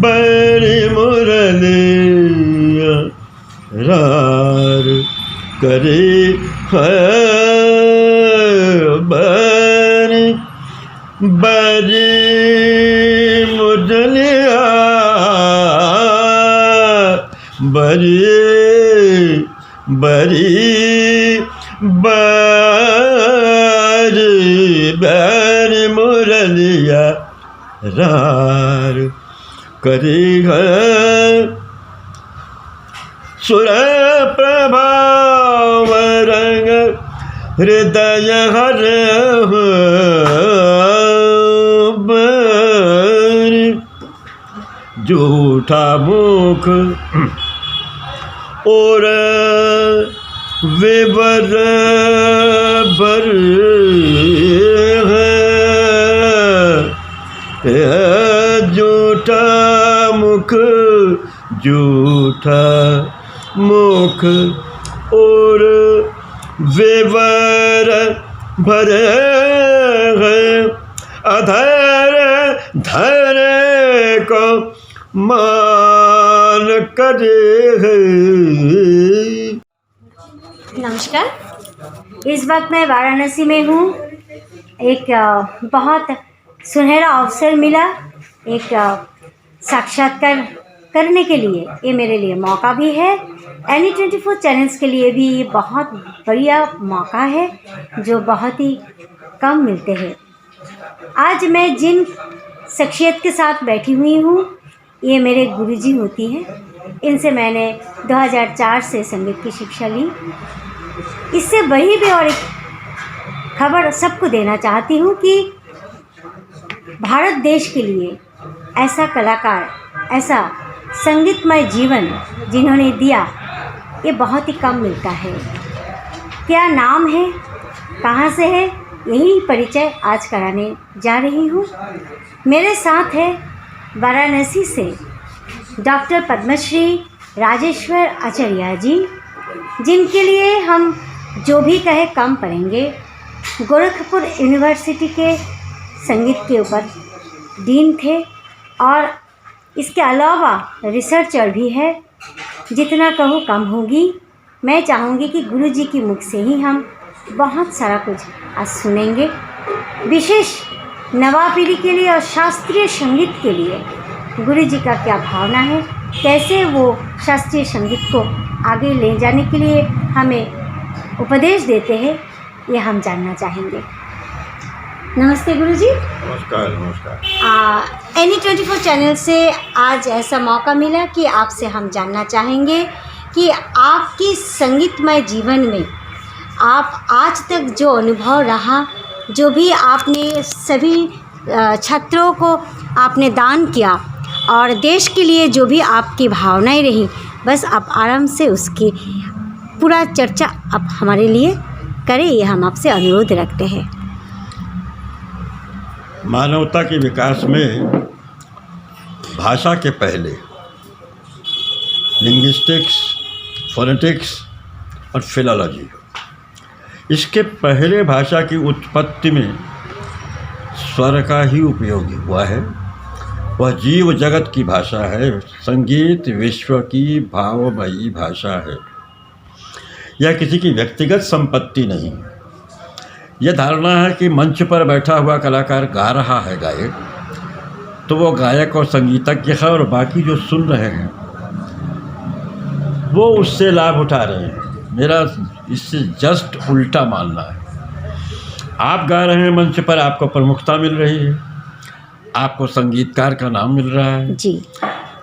बड़ी मुरलिया रार करे बड़ी बड़ी मुरलिया बड़ी बड़ी बड़ी बड़ी मुरलिया रार करेगा सुर प्रभाव रंग हृदय हर झूठा मुख और विवर भर झूठा मुख झूठा मुख और विवर भरे अधर धरे को मान करे है। नमस्कार, इस वक्त मैं वाराणसी में हूँ। एक बहुत सुनहरा अवसर मिला एक साक्षात्कार करने के लिए। ये मेरे लिए मौका भी है, NE24 चैनल्स के लिए भी ये बहुत बढ़िया मौका है जो बहुत ही कम मिलते हैं। आज मैं जिन शख्सियत के साथ बैठी हुई हूँ ये मेरे गुरुजी होती हैं। इनसे मैंने 2004 से संगीत की शिक्षा ली। इससे बड़ी भी और एक खबर सबको देना चाहती हूँ कि भारत देश के लिए ऐसा कलाकार, ऐसा संगीतमय जीवन जिन्होंने दिया, ये बहुत ही कम मिलता है। क्या नाम है, कहाँ से है, यही परिचय आज कराने जा रही हूँ। मेरे साथ है वाराणसी से डॉक्टर पद्मश्री राजेश्वर आचार्य जी, जिनके लिए हम जो भी कहे कम पड़ेंगे। गोरखपुर यूनिवर्सिटी के संगीत के ऊपर डीन थे और इसके अलावा रिसर्चर भी है। जितना कहूँ कम होगी। मैं चाहूँगी कि गुरुजी की मुख से ही हम बहुत सारा कुछ आज सुनेंगे, विशेष नवा पीढ़ी के लिए और शास्त्रीय संगीत के लिए गुरुजी का क्या भावना है, कैसे वो शास्त्रीय संगीत को आगे ले जाने के लिए हमें उपदेश देते हैं, ये हम जानना चाहेंगे। नमस्ते गुरुजी। नमस्कार नमस्कार। NE24 चैनल से आज ऐसा मौका मिला कि आपसे हम जानना चाहेंगे कि आपकी संगीतमय जीवन में आप आज तक जो अनुभव रहा, जो भी आपने सभी छात्रों को आपने दान किया और देश के लिए जो भी आपकी भावनाएं रही, बस आप आराम से उसकी पूरा चर्चा आप हमारे लिए करें, ये हम आपसे अनुरोध रखते हैं। मानवता के विकास में भाषा के पहले लिंग्विस्टिक्स, फोनेटिक्स और फिलॉलॉजी, इसके पहले भाषा की उत्पत्ति में स्वर का ही उपयोग हुआ है। वह जीव जगत की भाषा है। संगीत विश्व की भावमयी भाषा है। यह किसी की व्यक्तिगत संपत्ति नहीं। यह धारणा है कि मंच पर बैठा हुआ कलाकार गा रहा है गायक, तो वो गायक और संगीतज्ञ है और बाकी जो सुन रहे हैं वो उससे लाभ उठा रहे हैं। मेरा इससे जस्ट उल्टा मानना है। आप गा रहे हैं मंच पर, आपको प्रमुखता मिल रही है, आपको संगीतकार का नाम मिल रहा है जी।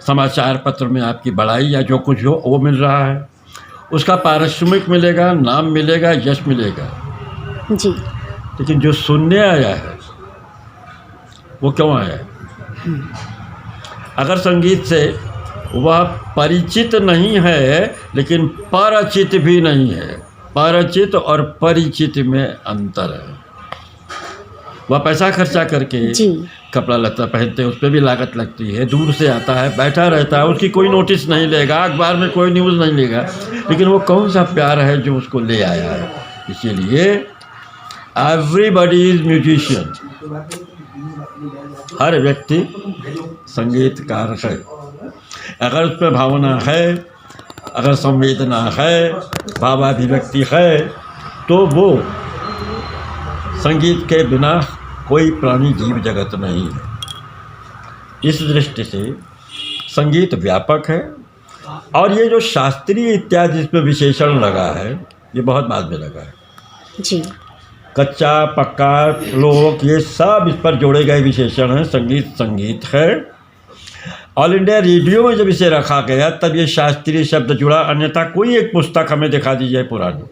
समाचार पत्र में आपकी बड़ाई या जो कुछ हो वो मिल रहा है, उसका पारिश्रमिक मिलेगा, नाम मिलेगा, यश मिलेगा जी। लेकिन जो सुनने आया है वो क्यों आया है? अगर संगीत से वह परिचित नहीं है लेकिन परिचित भी नहीं है। परिचित और परिचित में अंतर है। वह पैसा खर्चा करके कपड़ा लत्ता पहनते हैं, उस पर भी लागत लगती है। दूर से आता है, बैठा रहता है, उसकी कोई नोटिस नहीं लेगा, अखबार में कोई न्यूज़ नहीं लेगा, लेकिन वो कौन सा प्यार है जो उसको ले आया है। इसीलिए एवरीबडी इज म्यूजिशियन। हर व्यक्ति संगीतकार है। अगर उसमें भावना है, अगर संवेदना है, भावाभिव्यक्ति है, तो वो संगीत के बिना कोई प्राणी जीव जगत नहीं है। इस दृष्टि से संगीत व्यापक है। और ये जो शास्त्रीय इत्यादि इसमें विशेषण लगा है, ये बहुत बाद में लगा है जी। कच्चा पक्का लोक ये सब इस पर जोड़े गए विशेषण हैं। संगीत है। ऑल इंडिया रेडियो में जब इसे रखा गया तब ये शास्त्रीय शब्द जुड़ा, अन्यथा कोई एक पुस्तक हमें दिखा दी जाए पुरानी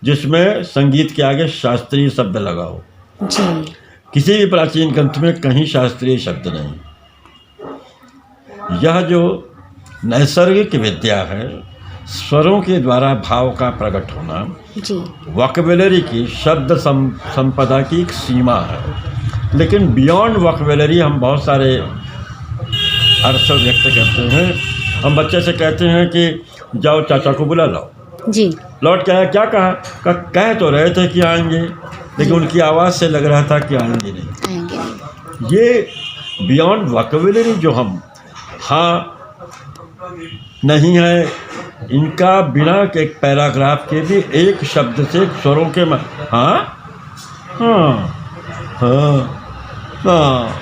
जिसमें संगीत के आगे शास्त्रीय शब्द लगा हो। जी। किसी भी प्राचीन ग्रंथ में कहीं शास्त्रीय शब्द नहीं। यह जो नैसर्गिक विद्या है, स्वरों के द्वारा भाव का प्रकट होना, जी। वॉकैबुलरी की शब्द संपदा की एक सीमा है। लेकिन बियॉन्ड वॉकैबुलरी हम बहुत सारे अर्थ व्यक्त करते हैं। हम बच्चे से कहते हैं कि जाओ चाचा को बुला लाओ। जी। लौट के आया, क्या कहा? कह तो रहे थे कि आएंगे, लेकिन उनकी आवाज़ से लग रहा था कि आएंगे नहीं। ये बियॉन्ड वॉकैबुलरी जो हम हाँ नहीं है, इनका बिना एक पैराग्राफ के भी एक शब्द से स्वरों के हाँ हाँ हाँ हाँ,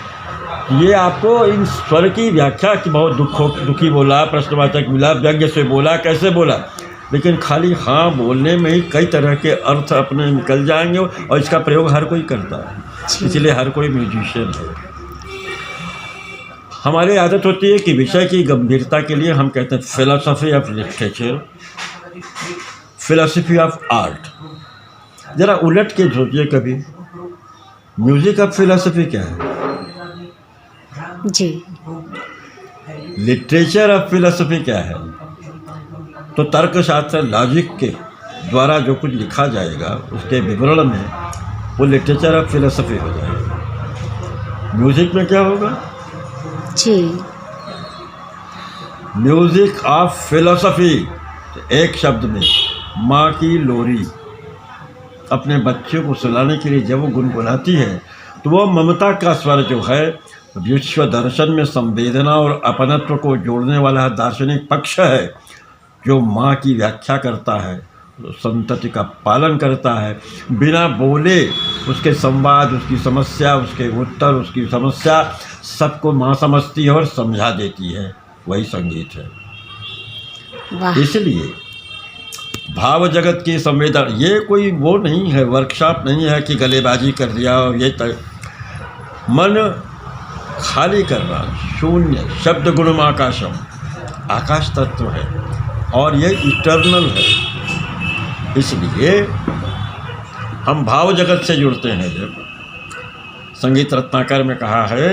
ये आपको इन स्वर की व्याख्या की बहुत दुखी बोला, प्रश्नवाचक मिला, व्यंग्य से बोला, कैसे बोला, लेकिन खाली हाँ बोलने में ही कई तरह के अर्थ अपने निकल जाएंगे। और इसका प्रयोग हर कोई करता है, इसलिए हर कोई म्यूजिशियन है। हमारी आदत होती है कि विषय की गंभीरता के लिए हम कहते हैं philosophy of literature, philosophy of art. ज़रा उलट के सोचिए कभी, म्यूज़िक ऑफ फिलॉसफी क्या है? जी। लिटरेचर ऑफ फिलॉसफी क्या है? तो तर्कशास्त्र लॉजिक के द्वारा जो कुछ लिखा जाएगा उसके विवरण में वो लिटरेचर ऑफ फिलॉसफी हो जाएगा। म्यूज़िक में क्या होगा? जी। म्यूज़िक ऑफ फिलॉसफी, एक शब्द में माँ की लोरी अपने बच्चों को सुलाने के लिए जब वो गुनगुनाती है तो वो ममता का स्वर जो है, विश्व दर्शन में संवेदना और अपनत्व को जोड़ने वाला दार्शनिक पक्ष है, जो माँ की व्याख्या करता है, संतति का पालन करता है, बिना बोले उसके संवाद, उसकी समस्या, उसके उत्तर, उसकी समस्या सबको माँ समझती है और समझा देती है, वही संगीत है। इसलिए भाव जगत की संवेदना ये कोई वो नहीं है, वर्कशॉप नहीं है कि गलेबाजी कर दिया और ये मन खाली करना, शून्य, शब्द गुणम आकाशम, आकाश तत्व है और ये इटर्नल है। इसलिए हम भाव जगत से जुड़ते हैं। जब संगीत रत्नाकर में कहा है,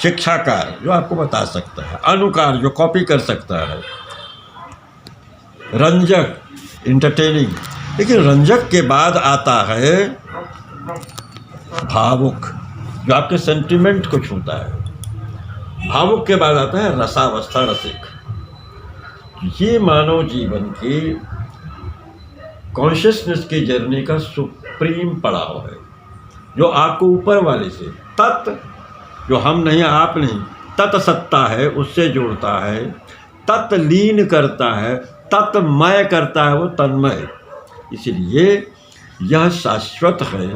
शिक्षाकार जो आपको बता सकता है, अनुकार जो कॉपी कर सकता है, रंजक इंटरटेनिंग, लेकिन रंजक के बाद आता है भावुक जो आपके सेंटिमेंट को छूता है। भावुक के बाद आता है रसावस्था, रसिक। ये मानव जीवन की कॉन्शियसनेस की जर्नी का सुप्रीम पड़ाव है, जो आपको ऊपर वाले से तत्, जो हम नहीं आप नहीं, तत्सत्ता है उससे जोड़ता है, तत्लीन करता है, तत्मय करता है, वो तन्मय। इसलिए यह शाश्वत है,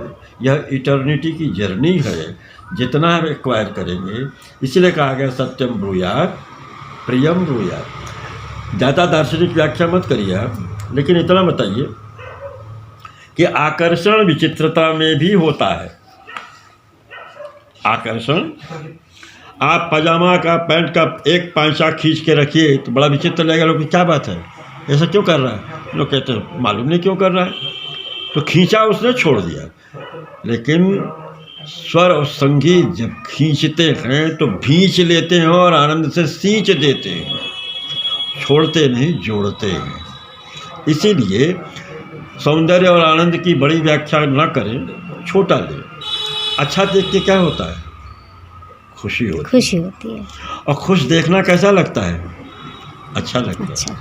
यह इटर्निटी की जर्नी है। जितना हम एक्वायर करेंगे, इसलिए कहा गया सत्यम ब्रूयात प्रियम ब्रूयात। ज़्यादा दार्शनिक व्याख्या मत करिए आप, लेकिन इतना बताइए कि आकर्षण विचित्रता में भी होता है। आकर्षण, आप पजामा का पैंट का एक पांचा खींच के रखिए तो बड़ा विचित्र लगेगा, लोग क्या बात है, ऐसा क्यों कर रहा है? लोग कहते हैं मालूम नहीं क्यों कर रहा है, तो खींचा उसने, छोड़ दिया। लेकिन स्वर और संगीत जब खींचते हैं तो भींच लेते हैं और आनंद से सींच देते हैं, छोड़ते नहीं, जोड़ते हैं। इसीलिए सौंदर्य और आनंद की बड़ी व्याख्या न करें, छोटा लें। अच्छा देख के क्या होता है? खुशी होती है। और खुश देखना कैसा लगता है? अच्छा लगता है।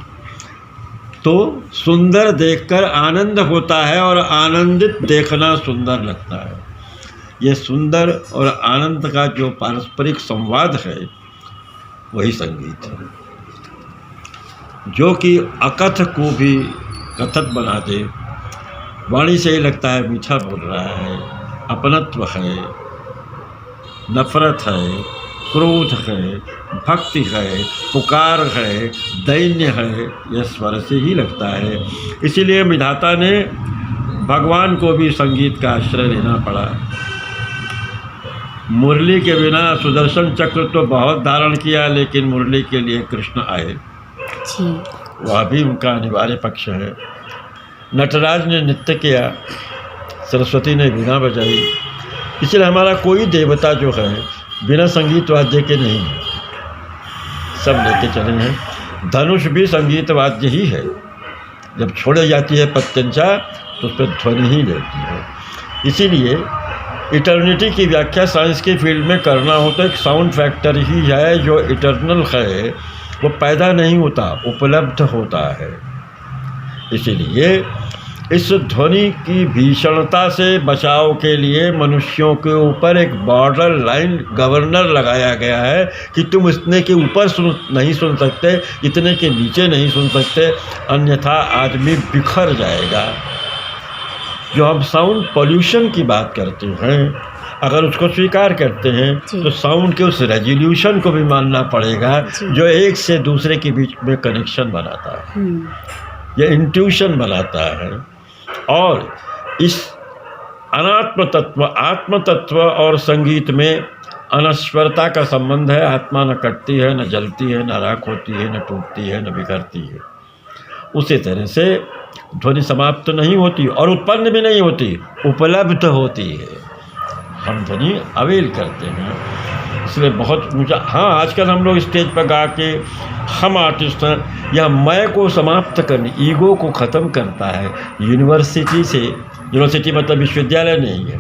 तो सुंदर देखकर आनंद होता है और आनंदित देखना सुंदर लगता है। ये सुंदर और आनंद का जो पारस्परिक संवाद है वही संगीत है, जो कि अकथ को भी कथक बना दे। वाणी से ही लगता है मीठा बोल रहा है, अपनत्व है, नफरत है, क्रोध है, भक्ति है, पुकार है, दैन्य है, यह स्वर से ही लगता है। इसीलिए विधाता ने भगवान को भी संगीत का आश्रय लेना पड़ा। मुरली के बिना सुदर्शन चक्र तो बहुत धारण किया, लेकिन मुरली के लिए कृष्ण आए, वह भी उनका अनिवार्य पक्ष है। नटराज ने नृत्य किया, सरस्वती ने वीणा बजाई। इसलिए हमारा कोई देवता जो है बिना संगीत वाद्य के नहीं है, सब लेके चले हैं। धनुष भी संगीत वाद्य ही है। जब छोड़ी जाती है पत्यंचा तो उस पर ध्वनि ही लेती है। इसीलिए इटर्निटी की व्याख्या साइंस के फील्ड में करना हो तो एक साउंड फैक्टर ही है जो इटर्नल है, वो पैदा नहीं होता, उपलब्ध होता है। इसीलिए इस ध्वनि की भीषणता से बचाव के लिए मनुष्यों के ऊपर एक बॉर्डर लाइन गवर्नर लगाया गया है कि तुम इतने के ऊपर नहीं सुन सकते, इतने के नीचे नहीं सुन सकते, अन्यथा आदमी बिखर जाएगा। जो हम साउंड पॉल्यूशन की बात करते हैं, अगर उसको स्वीकार करते हैं तो साउंड के उस रेजोल्यूशन को भी मानना पड़ेगा जो एक से दूसरे के बीच में कनेक्शन बनाता है, यह इंट्यूशन बनाता है। और इस अनात्म तत्व, आत्म तत्व और संगीत में अनश्वरता का संबंध है। आत्मा न कटती है, न जलती है, न राख होती है, न टूटती है, न बिखरती है। उसी तरह से ध्वनि समाप्त नहीं होती और उत्पन्न भी नहीं होती, उपलब्ध होती है। हम ध्वनि अवेल करते हैं, इसलिए बहुत ऊँचा। हाँ, आजकल हम लोग स्टेज पर गा के हम आर्टिस्ट हैं, या मैं को समाप्त करने, ईगो को ख़त्म करता है। यूनिवर्सिटी से, यूनिवर्सिटी मतलब विश्वविद्यालय नहीं है,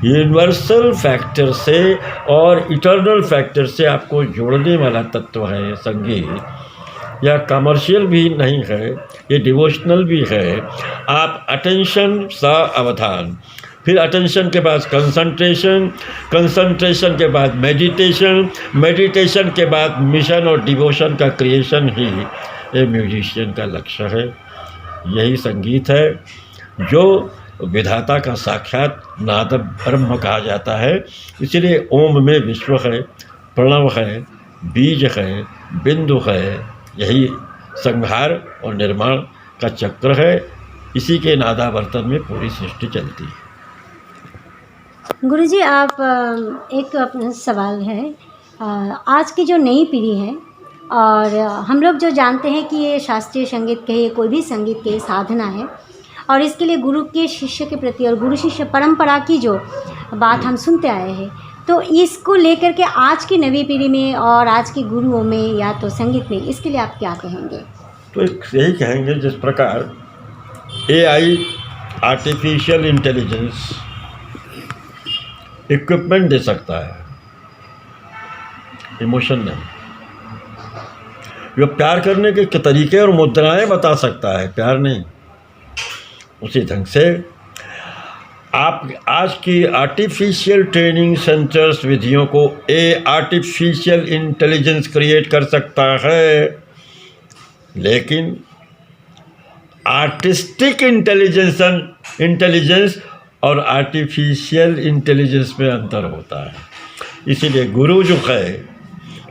यूनिवर्सल फैक्टर से और इटर्नल फैक्टर से आपको जोड़ने वाला तत्व है संगीत। यह कमर्शियल भी नहीं है, ये डिवोशनल भी है। आप अटेंशन सा अवधान, फिर अटेंशन के बाद कंसंट्रेशन, कंसंट्रेशन के बाद मेडिटेशन, मेडिटेशन के बाद मिशन और डिवोशन का क्रिएशन ही ये म्यूजिशियन का लक्ष्य है। यही संगीत है जो विधाता का साक्षात नाद ब्रह्म कहा जाता है। इसलिए ओम में विश्व है, प्रणव है, बीज है, बिंदु है। यही संहार और निर्माण का चक्र है। इसी के नादावर्तन में पूरी सृष्टि चलती है। गुरुजी, आप एक अपना सवाल है, आज की जो नई पीढ़ी है और हम लोग जो जानते हैं कि ये शास्त्रीय संगीत कहे, कोई भी संगीत के साधना है, और इसके लिए गुरु के शिष्य के प्रति और गुरु शिष्य परंपरा की जो बात हम सुनते आए हैं, तो इसको लेकर के आज की नवी पीढ़ी में और आज के गुरुओं में या तो संगीत में, इसके लिए आप क्या कहेंगे? तो यही कहेंगे, जिस प्रकार AI आर्टिफिशियल इंटेलिजेंस इक्विपमेंट दे सकता है, इमोशन नहीं। वो प्यार करने के तरीके और मुद्राएं बता सकता है, प्यार नहीं। उसी ढंग से आप आज की आर्टिफिशियल ट्रेनिंग सेंटर्स विधियों को आर्टिफिशियल इंटेलिजेंस क्रिएट कर सकता है, लेकिन आर्टिस्टिक इंटेलिजेंस और आर्टिफिशियल इंटेलिजेंस में अंतर होता है। इसीलिए गुरु जो है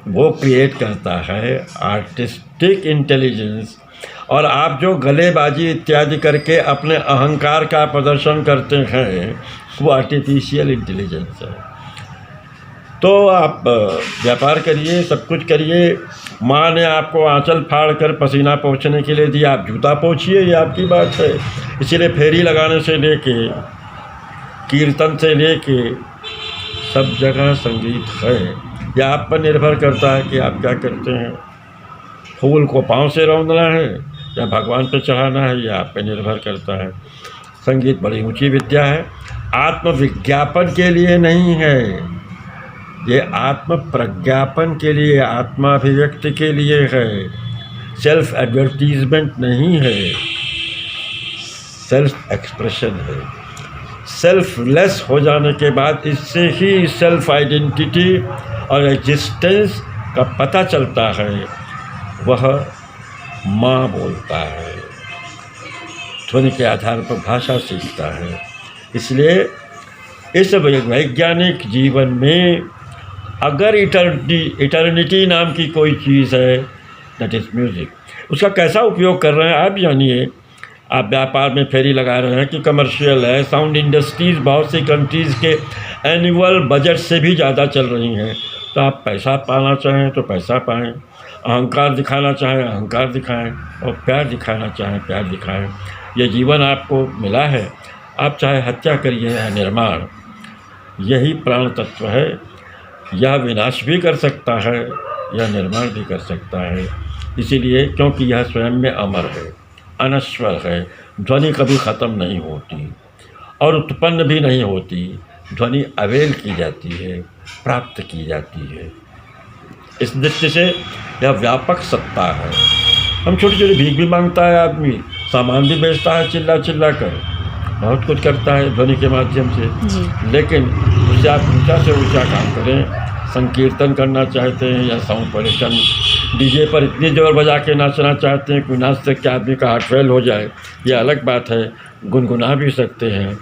वो क्रिएट करता है आर्टिस्टिक इंटेलिजेंस, और आप जो गलेबाजी इत्यादि करके अपने अहंकार का प्रदर्शन करते हैं वो आर्टिफिशियल इंटेलिजेंस है। तो आप व्यापार करिए, सब कुछ करिए। माँ ने आपको आंचल फाड़ कर पसीना पोंछने के लिए दिया, आप जूता पोंछिए, ये आपकी बात है। इसीलिए फेरी लगाने से लेके कीर्तन से लेके सब जगह संगीत है। यह आप पर निर्भर करता है कि आप क्या करते हैं। फूल को पाँव से रौंदना है या भगवान पे चढ़ाना है, यह आप पे निर्भर करता है। संगीत बड़ी ऊंची विद्या है, आत्मविज्ञापन के लिए नहीं है, ये आत्म प्रज्ञापन के लिए, आत्माभिव्यक्ति के लिए है। सेल्फ एडवर्टीजमेंट नहीं है, सेल्फ एक्सप्रेशन है। सेल्फलेस हो जाने के बाद इससे ही सेल्फ आइडेंटिटी और एग्जिस्टेंस का पता चलता है। वह माँ बोलता है, ध्वनि के आधार पर भाषा सीखता है। इसलिए इस वैज्ञानिक जीवन में अगर इटर्निटी नाम की कोई चीज़ है, दैट इज़ म्यूज़िक। उसका कैसा उपयोग कर रहे हैं आप जानिए। आप व्यापार में फेरी लगा रहे हैं कि कमर्शियल है। साउंड इंडस्ट्रीज़ बहुत सी कंट्रीज़ के एनुअल बजट से भी ज़्यादा चल रही हैं। तो आप पैसा पाना चाहें तो पैसा पाएं, अहंकार दिखाना चाहें अहंकार दिखाएं, और प्यार दिखाना चाहें प्यार दिखाएं। ये जीवन आपको मिला है, आप चाहे हत्या करिए या निर्माण, यही प्राण तत्व है। यह विनाश भी कर सकता है, यह निर्माण भी कर सकता है। इसीलिए क्योंकि यह स्वयं में अमर है, अनश्वर है। ध्वनि कभी ख़त्म नहीं होती और उत्पन्न भी नहीं होती। ध्वनि अवेल की जाती है, प्राप्त की जाती है। इस दृष्टि से यह व्यापक सत्ता है। हम छोटी छोटी भीख भी मांगता है आदमी, सामान भी बेचता है चिल्ला चिल्ला कर, बहुत कुछ करता है ध्वनि के माध्यम से। लेकिन उससे आप ऊँचा से ऊँचा काम करें। संकीर्तन करना चाहते हैं या साउंड पोल्यूशन, डीजे पर इतनी जोर बजा के नाचना चाहते हैं कोई नाच तक कि आदमी का हार्ट फेल हो जाए, ये अलग बात है। गुनगुना भी सकते हैं,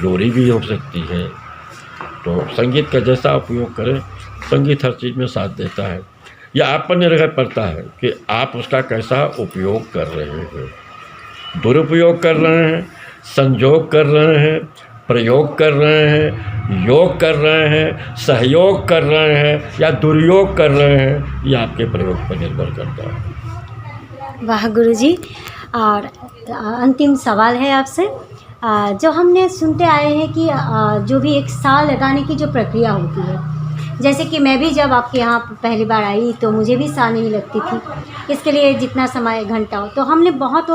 रोरी भी हो सकती है। तो संगीत का जैसा उपयोग करें, संगीत हर चीज़ में साथ देता है। यह आप पर निर्भर पड़ता है कि आप उसका कैसा उपयोग कर रहे हैं। दुरुपयोग कर रहे हैं, संयोग कर रहे हैं, प्रयोग कर रहे हैं, योग कर रहे हैं, सहयोग कर रहे हैं या दुर्योग कर रहे हैं, यह आपके प्रयोग पर निर्भर करता है। वाह गुरुजी। और अंतिम सवाल है आपसे। जो हमने सुनते आए हैं कि जो भी एक सा लगाने की जो प्रक्रिया होती है, जैसे कि मैं भी जब आपके यहाँ पहली बार आई तो मुझे भी सा नहीं लगती थी। इसके लिए जितना समय घंटा हो, तो हमने बहुत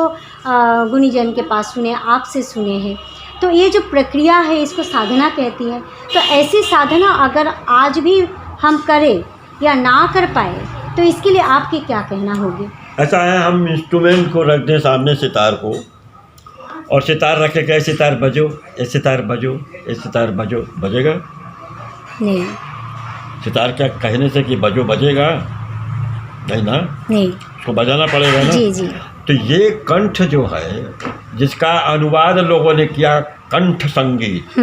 गुणीजन के पास सुने, आपसे सुने हैं। तो ये जो प्रक्रिया है इसको साधना कहती है। तो ऐसी साधना अगर आज भी हम करें या ना कर पाए तो इसके लिए आपके क्या कहना होगी? ऐसा है, हम इंस्ट्रूमेंट को रख दें सामने सितार को, और सितार रखे गए सितार बजो, ये सितार बजो, ये सितार बजो, बजेगा नहीं। सितार क्या कहने से कि बजो बजेगा नहीं ना, नहीं, उसको बजाना पड़ेगा ना। जी जी। तो ये कंठ जो है, जिसका अनुवाद लोगों ने किया कंठ संगीत,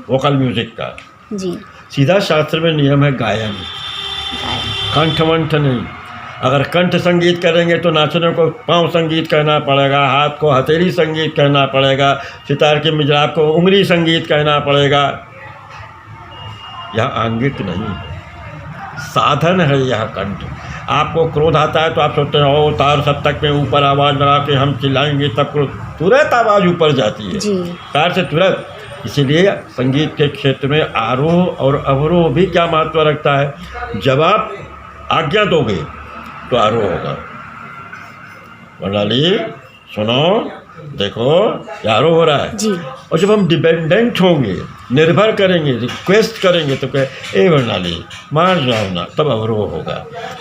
वोकल म्यूजिक का, जी, सीधा शास्त्र में नियम है गायन, कंठ वंठ नहीं। अगर कंठ संगीत करेंगे तो नाचने को पाँव संगीत कहना पड़ेगा, हाथ को हथेली संगीत कहना पड़ेगा, सितार के मिजराब को उंगली संगीत कहना पड़ेगा। यह आंगिक नहीं है, साधन है यह कंठ। आपको क्रोध आता है तो आप सोचते हैं ओ तार सप्तक में ऊपर आवाज़ लगा के हम चिल्लाएंगे तब क्रोध, तुरंत आवाज़ ऊपर जाती है तार से तुरंत। इसीलिए संगीत के क्षेत्र में आरोह और अवरोह भी क्या महत्व रखता है। जब आप आज्ञा दोगे तो आरोह होगा, वर्णाली सुनो देखो आरोह हो रहा है जी। और जब हम डिपेंडेंट होंगे, निर्भर करेंगे, रिक्वेस्ट करेंगे तो कहे ए वर्णाली मार जाओ ना, तब अवरोह होगा।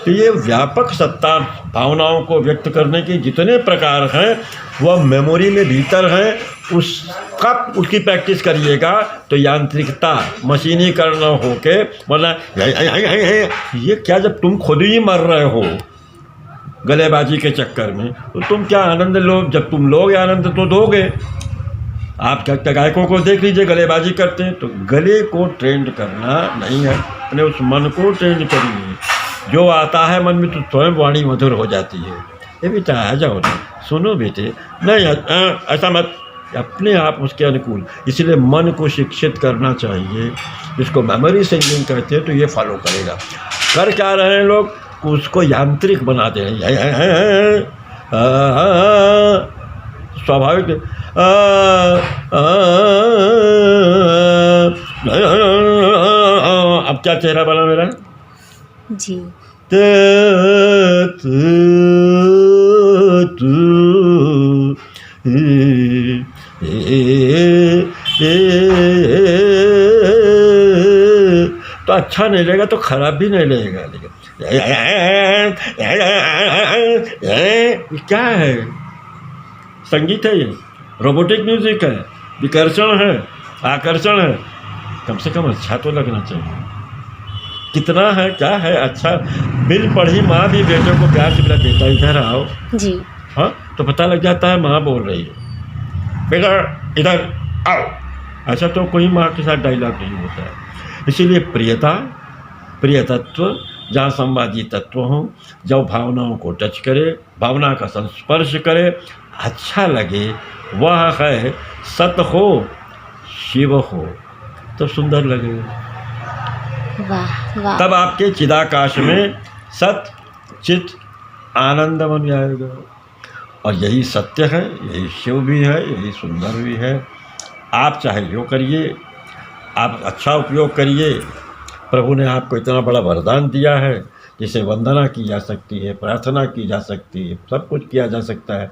तो ये व्यापक सत्ता भावनाओं को व्यक्त करने की जितने प्रकार हैं वह मेमोरी में भीतर हैं। उसकी प्रैक्टिस करिएगा तो यांत्रिकता मशीनीकरण होके, वरना ये क्या, जब तुम खुद ही मर रहे हो गलेबाजी के चक्कर में तो तुम क्या आनंद लो? जब तुम लोगे आनंद तो दोगे। आप क्या गायकों को देख लीजिए गलेबाजी करते हैं, तो गले को ट्रेंड करना नहीं है, अपने उस मन को ट्रेंड करिए। जो आता है मन में तो स्वयं वाणी मधुर हो जाती है। ये बेटा आ जाओ ना, सुनो बेटे, नहीं ऐसा मत, अपने आप उसके अनुकूल। इसलिए मन को शिक्षित करना चाहिए, जिसको मेमोरी सिंगिंग कहते हैं। तो ये फॉलो करेगा। कर क्या रहे हैं लोग, उसको यांत्रिक बना दे रहे हैं। स्वाभाविक अब क्या चेहरा बना मेरा जी। तो अच्छा नहीं लगेगा तो खराब भी नहीं लगेगा। लेकिन क्या है? संगीत है ये, रोबोटिक म्यूजिक है, विकर्षण है, आकर्षण है। कम से कम अच्छा तो लगना चाहिए। कितना है, क्या है? अच्छा बिन पढ़ी माँ भी बेटे को प्यार से बोला, बेटा इधर आओ जी। हाँ, तो पता लग जाता है माँ बोल रही है, बेटा इधर आओ। ऐसा तो कोई माँ के साथ डायलॉग नहीं होता है। इसीलिए प्रियता, प्रिय तत्व, जहाँ संवादी तत्व हों, जो भावनाओं को टच करे, भावना का संस्पर्श करे, अच्छा लगे, वह है सत हो शिव हो, तो सुंदर लगेगा। वाह वाह। तब आपके चिदाकाश में सत चित आनंद बन जाएगा। और यही सत्य है, यही शिव भी है, यही सुंदर भी है। आप चाहे जो करिए, आप अच्छा उपयोग करिए। प्रभु ने आपको इतना बड़ा वरदान दिया है, जिसे वंदना की जा सकती है, प्रार्थना की जा सकती है, सब कुछ किया जा सकता है।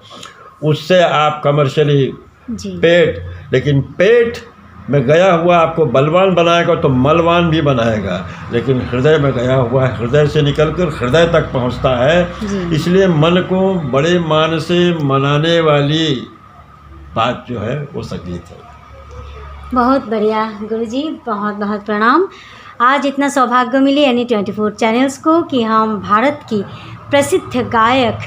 उससे आप कमर्शियली पेट, लेकिन पेट में गया हुआ आपको बलवान बनाएगा तो मलवान भी बनाएगा, लेकिन हृदय में गया हुआ हृदय से निकलकर हृदय तक पहुंचता है। इसलिए मन को बड़े मान से मनाने वाली बात जो है वो संगीत है। बहुत बढ़िया गुरुजी, बहुत बहुत प्रणाम। आज इतना सौभाग्य मिले यानी 24 चैनल्स को कि हम भारत की प्रसिद्ध गायक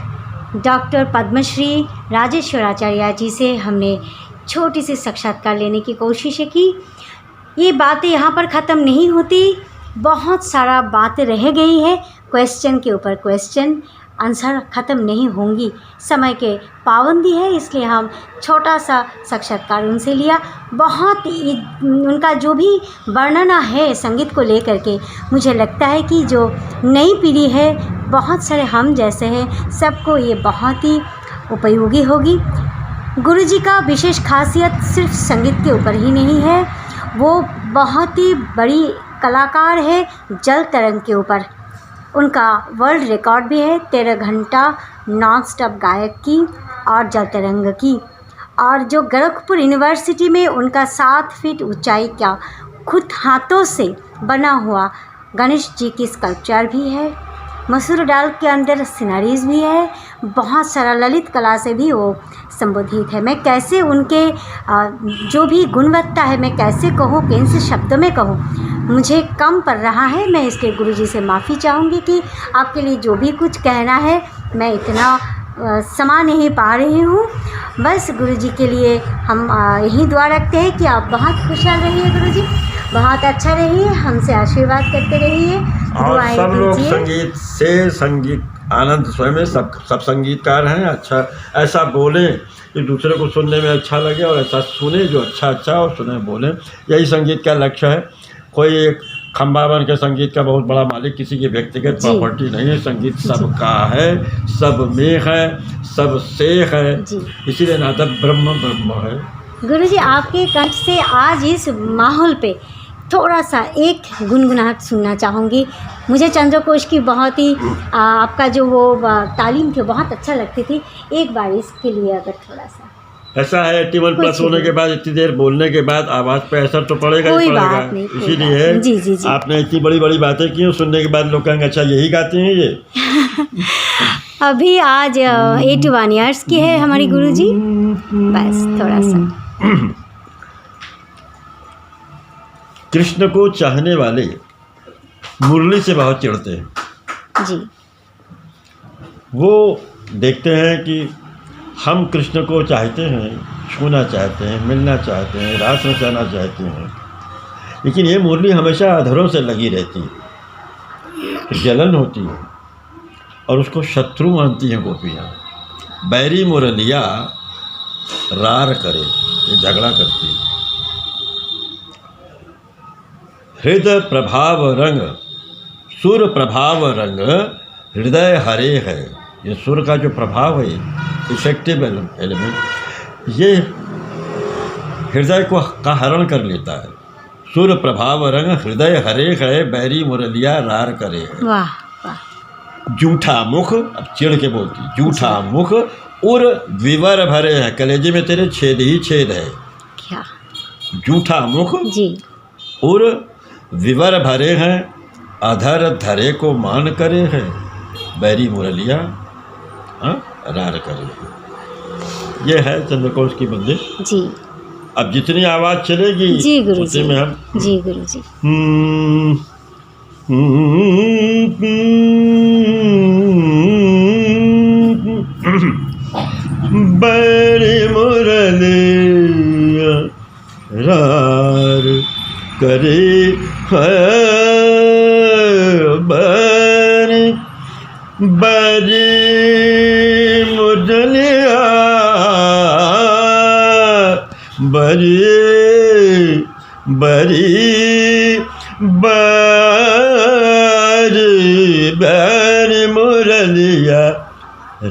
डॉक्टर पद्मश्री राजेश्वराचार्य जी से हमने छोटी सी साक्षात्कार लेने की कोशिश की। ये बातें यहाँ पर ख़त्म नहीं होती, बहुत सारा बातें रह गई है, क्वेश्चन के ऊपर क्वेश्चन, आंसर ख़त्म नहीं होंगी। समय के पाबंदी है, इसलिए हम छोटा सा साक्षात्कार उनसे लिया। बहुत उनका जो भी वर्णना है संगीत को लेकर के, मुझे लगता है कि जो नई पीढ़ी है, बहुत सारे हम जैसे हैं, सबको ये बहुत ही उपयोगी होगी। गुरुजी का विशेष खासियत सिर्फ संगीत के ऊपर ही नहीं है, वो बहुत ही बड़ी कलाकार है जल तरंग के ऊपर। उनका वर्ल्ड रिकॉर्ड भी है 13 घंटा नॉन स्टॉप गायक की और जल तरंग की। और जो गोरखपुर यूनिवर्सिटी में उनका 7 फीट ऊंचाई का खुद हाथों से बना हुआ गणेश जी की स्कल्पचर भी है। मसूर दाल के अंदर सिनरीज भी है, बहुत सारा ललित कला से भी वो संबोधित है। मैं कैसे उनके जो भी गुणवत्ता है, मैं कैसे कहूँ, किन से शब्दों में कहूँ, मुझे कम पड़ रहा है। मैं इसलिए गुरुजी से माफ़ी चाहूँगी कि आपके लिए जो भी कुछ कहना है मैं इतना समा नहीं पा रही हूँ। बस गुरुजी के लिए हम यही दुआ रखते हैं कि आप बहुत खुशहाल रहिए गुरुजी, बहुत अच्छा रहिए, हमसे आशीर्वाद करते रहिए, दुआएं सब लोग कीजिए। संगीत से संगीत आनंद स्वयं में सब संगीतकार हैं। अच्छा ऐसा बोलें कि दूसरे को सुनने में अच्छा लगे, और ऐसा सुने जो अच्छा और सुने बोलें, यही संगीत का लक्ष्य है। कोई एक खंबा बन के संगीत का बहुत बड़ा मालिक किसी की व्यक्तिगत प्रॉपर्टी नहीं है। संगीत सबका है, सब में है, सब से है, इसीलिए नाता ब्रह्म ब्रह्म है। गुरुजी आपके कंठ से आज इस माहौल पे थोड़ा सा एक गुनगुनाहट सुनना चाहूँगी। मुझे चंद्रकोश की बहुत ही आपका जो वो तालीम थी बहुत अच्छा लगती थी। एक बार इसके लिए अगर थोड़ा सा ऐसा है 81+ होने के बाद इतनी देर बोलने के बाद आवाज़ पे असर तो पड़ेगा ही पड़ेगा। इसीलिए जी आपने इतनी बड़ी बड़ी बातें की, सुनने के बाद लोग कहेंगे अच्छा यही गाते हैं ये। अभी आज 81 ईयर्स की है हमारी गुरुजी। बस थोड़ा सा कृष्ण को चाहने वाले मुरली से बहुत चिढ़ते हैं जी। वो देखते हैं कि हम कृष्ण को चाहते हैं, छूना चाहते हैं, मिलना चाहते हैं, रास रचाना चाहते हैं, लेकिन ये मुरली हमेशा अधरों से लगी रहती है, जलन होती है और उसको शत्रु मानती हैं गोपियाँ। बैरी मुरलिया रार करे, ये झगड़ा करती है। हृदय प्रभाव रंग, सुर प्रभाव रंग हृदय हरे है। ये सुर का जो प्रभाव है, इफेक्टिव एलिमेंट, ये हृदय को का हरण कर लेता है। सुर प्रभाव रंग हृदय हरे है, बैरी मुरलिया रार करे है। वाह वाह। जूठा मुख, अब चिढ़ के बोलती, जूठा मुख उर विवर भरे हैं, कलेजे में तेरे छेद ही छेद है। क्या जूठा मुख जी, उर विवर भरे हैं अधर धरे को मान करे है, बैरी मुरलिया रार करे। ये है चंद्रकोश की बंदिश जी। अब जितनी आवाज़ चलेगी जी गुरु उसी जी। में हम जी गुरु जी। बैरी मुरलिया रार करे बैरी बैरी मुरलिया बैरी बैरी बैरी बैरी मुरलिया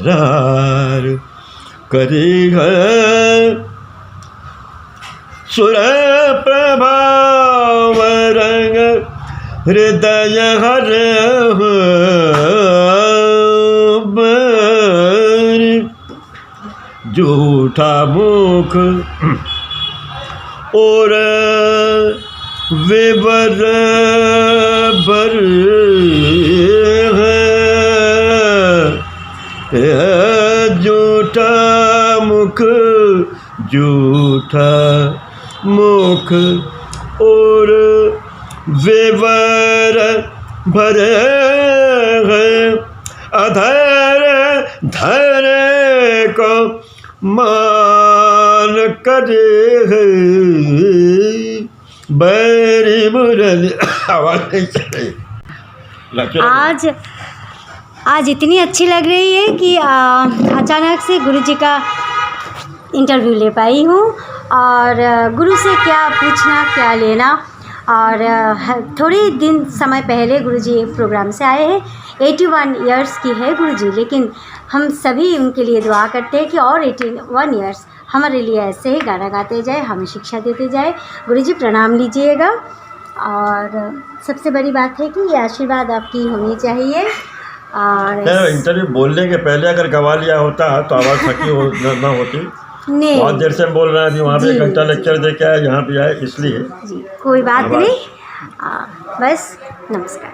रार करी सुर प्रभाव रंग हृदय हर झूठा मुख और विवर भर झूठा मुख झूठा मुख और विवर भरे अधर धरे को मान करे है, बैरी मुरली आवाज़ नहीं चले। आज इतनी अच्छी लग रही है कि अचानक से गुरु जी का इंटरव्यू ले पाई हूँ, और गुरु से क्या पूछना क्या लेना। और थोड़े दिन समय पहले गुरु जी प्रोग्राम से आए हैं। 81 इयर्स की है गुरु जी, लेकिन हम सभी उनके लिए दुआ करते हैं कि और 81 इयर्स हमारे लिए ऐसे ही गाना गाते जाए, हमें शिक्षा देते जाए। गुरु जी प्रणाम लीजिएगा। और सबसे बड़ी बात है कि ये आशीर्वाद आपकी होनी चाहिए। और इंटरव्यू बोलने के पहले अगर गवा लिया होता तो आवाज़ थकी ना होती। नहीं, बहुत देर से हम बोल रहे हैं, अभी वहाँ पे 1 घंटा लेक्चर दे के आए, यहाँ पे आए, इसलिए जी कोई बात नहीं। बस नमस्कार।